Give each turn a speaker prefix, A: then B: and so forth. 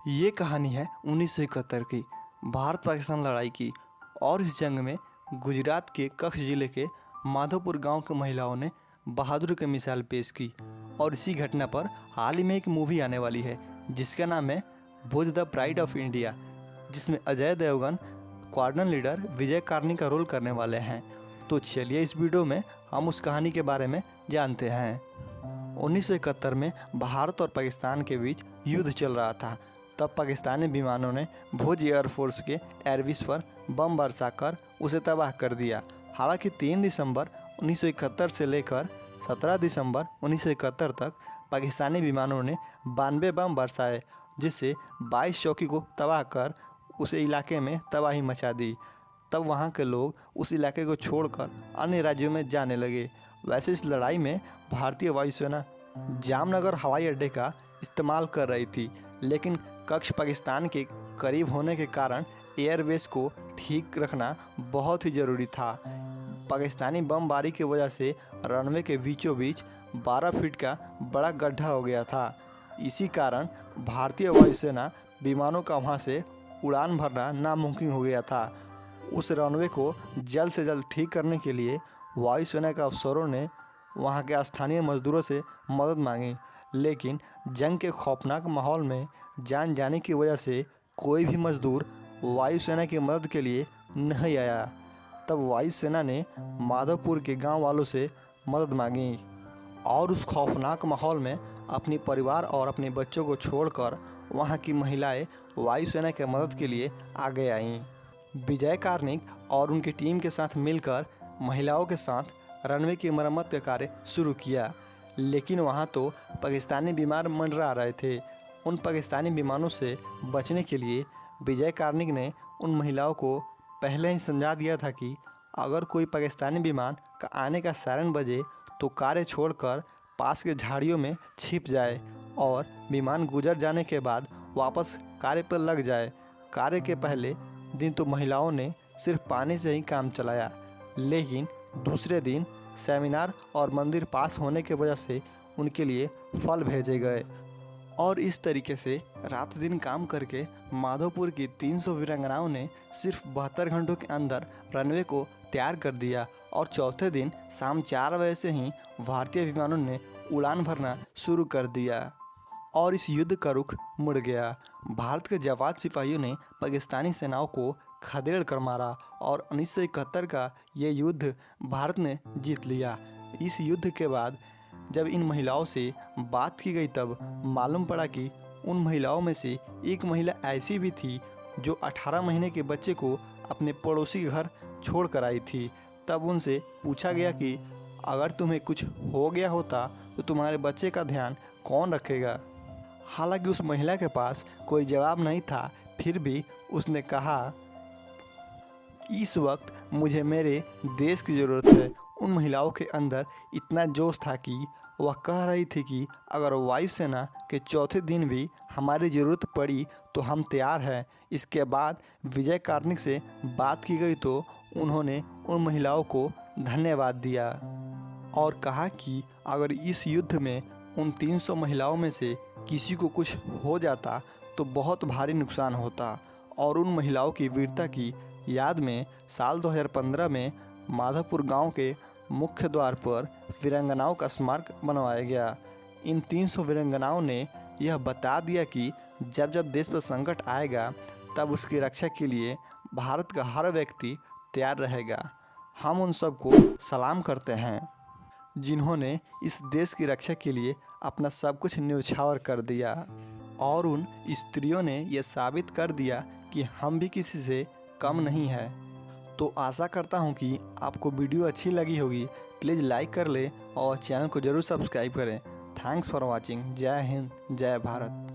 A: ये कहानी है 1971 की भारत पाकिस्तान लड़ाई की। और इस जंग में गुजरात के कच्छ ज़िले के माधोपुर गांव की महिलाओं ने बहादुरी की मिसाल पेश की। और इसी घटना पर हाल ही में एक मूवी आने वाली है जिसका नाम है भुज द प्राइड ऑफ इंडिया, जिसमें अजय देवगन क्वाड्रन लीडर विजय कार्नी का रोल करने वाले हैं। तो चलिए इस वीडियो में हम उस कहानी के बारे में जानते हैं। 1971 में भारत और पाकिस्तान के बीच युद्ध चल रहा था। तब पाकिस्तानी विमानों ने भुज एयरफोर्स के एयरबेस पर बम बरसाकर उसे तबाह कर दिया। हालांकि 3 दिसंबर 1971 से लेकर 17 दिसंबर 1971 तक पाकिस्तानी विमानों ने 92 बम बरसाए, जिससे 22 चौकी को तबाह कर उस इलाके में तबाही मचा दी। तब वहाँ के लोग उस इलाके को छोड़कर अन्य राज्यों में जाने लगे। वैसे इस लड़ाई में भारतीय वायुसेना जामनगर हवाई अड्डे का इस्तेमाल कर रही थी, लेकिन कच्छ पाकिस्तान के करीब होने के कारण एयरबेस को ठीक रखना बहुत ही ज़रूरी था। पाकिस्तानी बमबारी की वजह से रनवे के बीचों बीच 12 फीट का बड़ा गड्ढा हो गया था। इसी कारण भारतीय वायुसेना विमानों का वहां से उड़ान भरना नामुमकिन हो गया था। उस रनवे को जल्द से जल्द ठीक करने के लिए वायुसेना के अफसरों ने वहां के स्थानीय मजदूरों से मदद मांगी, लेकिन जंग के खौफनाक माहौल में जान जाने की वजह से कोई भी मजदूर वायुसेना की मदद के लिए नहीं आया। तब वायुसेना ने माधोपुर के गांव वालों से मदद मांगी और उस खौफनाक माहौल में अपने परिवार और अपने बच्चों को छोड़कर वहां की महिलाएं वायुसेना की मदद के लिए आगे आईं। विजय कार्निक और उनकी टीम के साथ मिलकर महिलाओं के साथ रनवे की मरम्मत का कार्य शुरू किया, लेकिन वहां तो पाकिस्तानी विमान मंडरा रहे थे। उन पाकिस्तानी विमानों से बचने के लिए विजय कार्निक ने उन महिलाओं को पहले ही समझा दिया था कि अगर कोई पाकिस्तानी विमान का आने का सायरन बजे तो कार्य छोड़कर पास के झाड़ियों में छिप जाए और विमान गुजर जाने के बाद वापस कार्य पर लग जाए। कार्य के पहले दिन तो महिलाओं ने सिर्फ पानी से ही काम चलाया, लेकिन दूसरे दिन सेमिनार और मंदिर पास होने की वजह से उनके लिए फल भेजे गए। और इस तरीके से रात दिन काम करके माधोपुर की 300 वीरांगनाओं ने सिर्फ 72 घंटों के अंदर रनवे को तैयार कर दिया। और चौथे दिन शाम 4 बजे से ही भारतीय विमानों ने उड़ान भरना शुरू कर दिया और इस युद्ध का रुख मुड़ गया। भारत के जाबाज सिपाहियों ने पाकिस्तानी सेनाओं को खदेड़ कर मारा और 1971 का ये युद्ध भारत ने जीत लिया। इस युद्ध के बाद जब इन महिलाओं से बात की गई तब मालूम पड़ा कि उन महिलाओं में से एक महिला ऐसी भी थी जो 18 महीने के बच्चे को अपने पड़ोसी के घर छोड़ कर आई थी। तब उनसे पूछा गया कि अगर तुम्हें कुछ हो गया होता तो तुम्हारे बच्चे का ध्यान कौन रखेगा। हालांकि उस महिला के पास कोई जवाब नहीं था, फिर भी उसने कहा, इस वक्त मुझे मेरे देश की ज़रूरत है। उन महिलाओं के अंदर इतना जोश था कि वह कह रही थी कि अगर वायुसेना के चौथे दिन भी हमारी ज़रूरत पड़ी तो हम तैयार हैं। इसके बाद विजय कार्निक से बात की गई तो उन्होंने उन महिलाओं को धन्यवाद दिया और कहा कि अगर इस युद्ध में उन 300 महिलाओं में से किसी को कुछ हो जाता तो बहुत भारी नुकसान होता। और उन महिलाओं की वीरता की याद में साल 2015 में माधोपुर गांव के मुख्य द्वार पर वीरांगनाओं का स्मारक बनवाया गया। इन 300 वीरांगनाओं ने यह बता दिया कि जब जब देश पर संकट आएगा तब उसकी रक्षा के लिए भारत का हर व्यक्ति तैयार रहेगा। हम उन सबको सलाम करते हैं जिन्होंने इस देश की रक्षा के लिए अपना सब कुछ न्यौछावर कर दिया। और उन स्त्रियों ने यह साबित कर दिया कि हम भी किसी से कम नहीं है। तो आशा करता हूँ कि आपको वीडियो अच्छी लगी होगी। प्लीज़ लाइक कर ले और चैनल को ज़रूर सब्सक्राइब करें। Thanks for watching. जय हिंद, जय भारत।